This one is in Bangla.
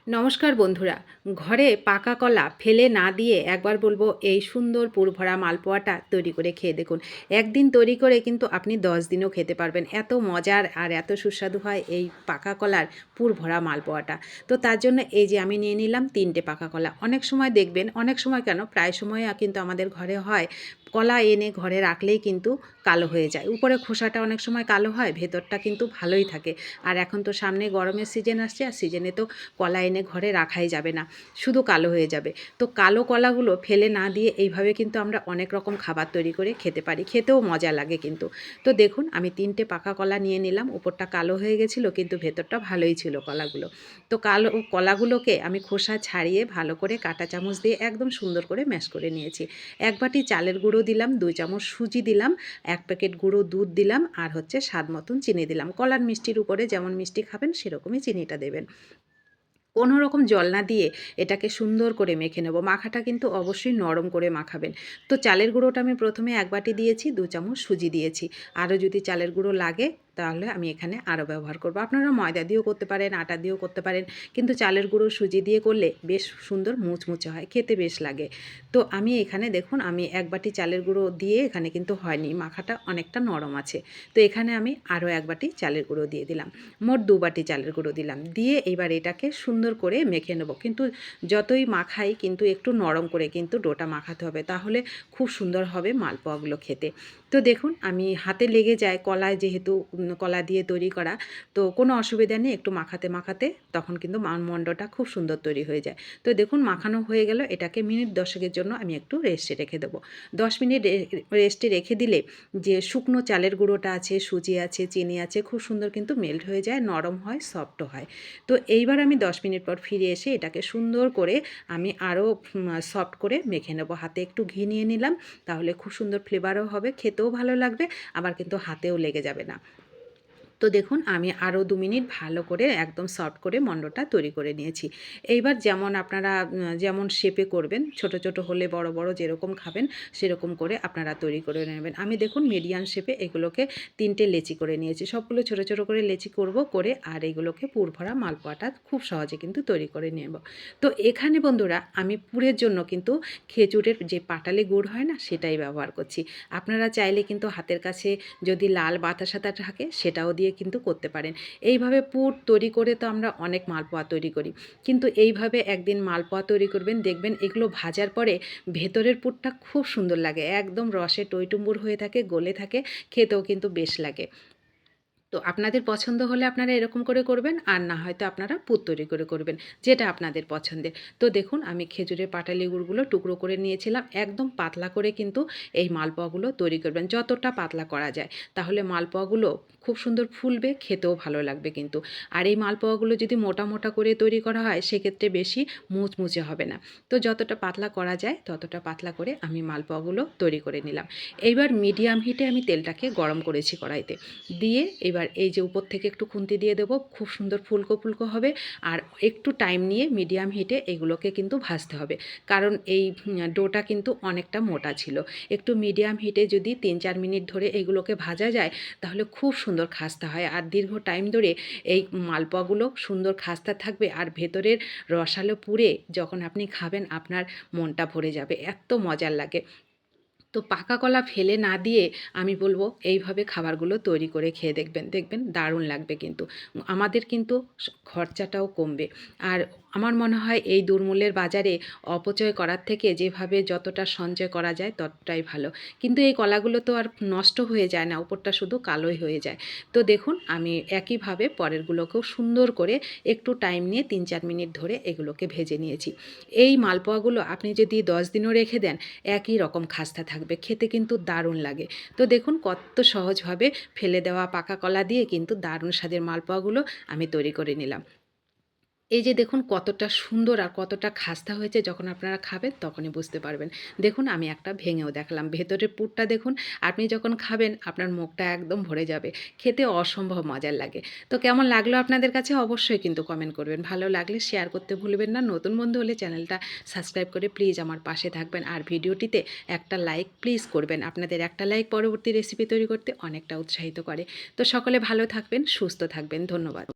নমস্কার বন্ধুরা, ঘরে পাকা কলা ফেলে না দিয়ে একবার বলবো এই সুন্দর পুরভরা মালপোয়াটা তৈরি করে খেয়ে দেখুন। একদিন তৈরি করে কিন্তু আপনি 10 দিনও খেতে পারবেন। এত মজার আর এত সুস্বাদু হয় এই পাকা কলার পুরভরা মালপোয়াটা। তো তার জন্য এই যে আমি নিয়ে নিলাম 3টে পাকা কলা। অনেক সময় দেখবেন, অনেক সময় কেন প্রায় সময় কিন্তু আমাদের ঘরে হয় কলা এনে ঘরে রাখলেই কিন্তু কালো হয়ে যায়। উপরে খোসাটা অনেক সময় কালো হয়, ভেতরটা কিন্তু ভালোই থাকে। আর এখন তো সামনে গরমের সিজন আসছে, আর সিজনে তো কলা এনে ঘরে রাখাই যাবে না, শুধু কালো হয়ে যাবে। তো কালো কলাগুলো ফেলে না দিয়ে এইভাবে কিন্তু আমরা অনেক রকম খাবার তৈরি করে খেতে পারি, খেতেও মজা লাগে কিন্তু। তো দেখুন আমি 3টে পাকা কলা নিয়ে নিলাম, উপরটা কালো হয়ে গেছিলো কিন্তু ভেতরটা ভালোই ছিল কলাগুলো। তো কালো কলাগুলোকে আমি খোসা ছাড়িয়ে ভালো করে কাঁটা চামচ দিয়ে একদম সুন্দর করে ম্যাশ করে নিয়েছি। 1 বাটি চালের গুঁড়ো দিলাম, 2 চামচ সুজি দিলাম, 1 প্যাকেট গুঁড়ো দুধ দিলাম, আর হচ্ছে স্বাদ মতন চিনি দিলাম। কলার মিষ্টির উপরে যেমন মিষ্টি খাবেন সেরকমই চিনিটা দেবেন। কোনো রকম জল না দিয়ে এটাকে সুন্দর করে মেখে নেব। মাখাটা কিন্তু অবশ্যই নরম করে মাখাবেন। তো চালের গুঁড়োটা আমি প্রথমে 1 বাটি দিয়েছি, 2 চামচ সুজি দিয়েছি। আরও যদি চালের গুঁড়ো লাগে তাহলে আমি এখানে আরও ব্যবহার করব। আপনারা ময়দা দিয়েও করতে পারেন, আটা দিয়েও করতে পারেন, কিন্তু চালের গুঁড়ো সুজি দিয়ে করলে বেশ সুন্দর মুচমুচে হয়, খেতে বেশ লাগে। তো আমি এখানে দেখুন আমি 1 বাটি চালের গুঁড়ো দিয়ে এখানে কিন্তু হয়নি, মাখাটা অনেকটা নরম আছে। তো এখানে আমি আরও 1 বাটি চালের গুঁড়ো দিয়ে দিলাম, মোট 2 বাটি চালের গুঁড়ো দিলাম। দিয়ে এবার এটাকে সুন্দর করে মেখে নেব। কিন্তু যতই মাখাই কিন্তু একটু নরম করে কিন্তু ডোটা মাখাতে হবে, তাহলে খুব সুন্দর হবে মালপোয়াগুলো খেতে। তো দেখুন আমি হাতে লেগে যায়, কলায় যেহেতু কলা দিয়ে তৈরি করা, তো কোনো অসুবিধা নেই, একটু মাখাতে মাখাতে তখন কিন্তু মণ্ডটা খুব সুন্দর তৈরি হয়ে যায়। তো দেখুন মাখানো হয়ে গেল, এটাকে মিনিট 10 জন্য আমি একটু রেস্টে রেখে দেবো। 10 মিনিট রেস্টে রেখে দিলে যে শুকনো চালের গুঁড়োটা আছে, সুজি আছে, চিনি আছে, খুব সুন্দর কিন্তু মেল্ট হয়ে যায়, নরম হয়, সফটও হয়। তো এইবার আমি 10 মিনিট পর ফিরে এসে এটাকে সুন্দর করে আমি আরও সফট করে মেখে নেব। হাতে একটু ঘি নিয়ে নিলাম, তাহলে খুব সুন্দর ফ্লেভারও হবে, খেতেও ভালো লাগবে, আবার কিন্তু হাতেও লেগে যাবে না। তো দেখুন আমি আরও 2 মিনিট ভালো করে একদম সফট করে মণ্ডটা তৈরি করে নিয়েছি। এইবার যেমন আপনারা যেমন শেপে করবেন, ছোট ছোট হলে বড় বড় যেরকম খাবেন সেরকম করে আপনারা তৈরি করে নেবেন। আমি দেখুন মিডিয়াম শেপে এগুলোকে 3টে লেচি করে নিয়েছি। সবগুলো ছোট ছোট করে লেচি করব, করে আর এগুলোকে পুরভরা মালপোয়াটা খুব সহজে কিন্তু তৈরি করে নেব। তো এখানে বন্ধুরা আমি পুরের জন্য কিন্তু খেজুরের যে পাটালি গুড় হয় না, সেটাই ব্যবহার করছি। আপনারা চাইলে কিন্তু হাতের কাছে যদি লাল বাতাসাটা থাকে সেটাও দিয়ে কিন্তু করতে পারেন। এইভাবে পুর তৈরি করে তো আমরা অনেক মালপোয়া তৈরি করি, কিন্তু এইভাবে একদিন মালপোয়া তৈরি করবেন, দেখবেন এগুলো ভাজার পরে ভেতরের পুরটা খুব সুন্দর লাগে, একদম রসে টইটুম্বুর হয়ে থাকে, গলে থাকে, খেতেও কিন্তু বেশ লাগে। তো আপনাদের পছন্দ হলে আপনারা এরকম করে করবেন, আর না হয়তো আপনারা পুর তৈরি করে করবেন, যেটা আপনাদের পছন্দের। তো দেখুন আমি খেজুরের পাটালি গুড়গুলো টুকরো করে নিয়েছিলাম, একদম পাতলা করে কিন্তু এই মালপোয়াগুলো তৈরি করবেন, যতটা পাতলা করা যায়, তাহলে মালপোয়াগুলো খুব সুন্দর ফুলবে, খেতেও ভালো লাগবে কিন্তু। আর এই মালপোয়াগুলো যদি মোটা মোটা করে তৈরি করা হয় সেক্ষেত্রে বেশি মুচমুচে হবে না। তো যতটা পাতলা করা যায় ততটা পাতলা করে আমি মালপোয়াগুলো তৈরি করে নিলাম। এইবার মিডিয়াম হিটে আমি তেলটাকে গরম করেছি কড়াইতে, দিয়ে এবার এই যে উপর থেকে একটু খুন্তি দিয়ে দেবো, খুব সুন্দর ফুলকো ফুলকো হবে। আর একটু টাইম নিয়ে মিডিয়াম হিটে এগুলোকে কিন্তু ভাজতে হবে, কারণ এই ডোটা কিন্তু অনেকটা মোটা ছিল। একটু মিডিয়াম হিটে যদি 3-4 মিনিট ধরে এগুলোকে ভাজা যায় তাহলে খুব সুন্দর খাস্তা হয়, আর দীর্ঘ টাইম ধরে এই মালপোয়াগুলো সুন্দর খাস্তা থাকবে, আর ভেতরের রসালো পুরে যখন আপনি খাবেন আপনার মনটা ভরে যাবে, এত মজার লাগে। তো পাকা কলা ফেলে না দিয়ে আমি বলবো এইভাবে খাবারগুলো তৈরি করে খেয়ে দেখবেন, দেখবেন দারুণ লাগবে কিন্তু। আমাদের কিন্তু খরচাটাও কমবে। আর আমার মনে হয় এই দুর্মূল্যের বাজারে অপচয় করার থেকে যেভাবে যতটা সঞ্চয় করা যায় ততটাই ভালো। কিন্তু এই কলাগুলো তো আর নষ্ট হয়ে যায় না, উপরটা শুধু কালোই হয়ে যায়। তো দেখুন আমি একইভাবে পরেরগুলোকেও সুন্দর করে একটু টাইম নিয়ে 3-4 মিনিট ধরে এগুলোকে ভেজে নিয়েছি। এই মালপোয়াগুলো আপনি যদি 10 দিনও রেখে দেন একই রকম খাস্তা থাকবে, খেতে কিন্তু দারুণ লাগে। তো দেখুন কত সহজভাবে ফেলে দেওয়া পাকা কলা দিয়ে কিন্তু দারুণ স্বাদের মালপোয়াগুলো আমি তৈরি করে নিলাম। এই যে দেখুন কতটা সুন্দর আর কতটা খাস্তা হয়েছে, যখন আপনারা খাবেন তখনই বুঝতে পারবেন। দেখুন আমি একটা ভেঙেও দেখালাম, ভেতরের পুরটা দেখুন, আপনি যখন খাবেন আপনার মুখটা একদম ভরে যাবে, খেতে অসম্ভব মজার লাগে। তো কেমন লাগলো আপনাদের কাছে অবশ্যই কিন্তু কমেন্ট করবেন, ভালো লাগলে শেয়ার করতে ভুলবেন না, নতুন বন্ধু হলে চ্যানেলটা সাবস্ক্রাইব করে প্লিজ আমার পাশে থাকবেন, আর ভিডিওটিতে একটা লাইক প্লিজ করবেন, আপনাদের একটা লাইক পরবর্তী রেসিপি তৈরি করতে অনেকটা উৎসাহিত করে। তো সকলে ভালো থাকবেন, সুস্থ থাকবেন, ধন্যবাদ।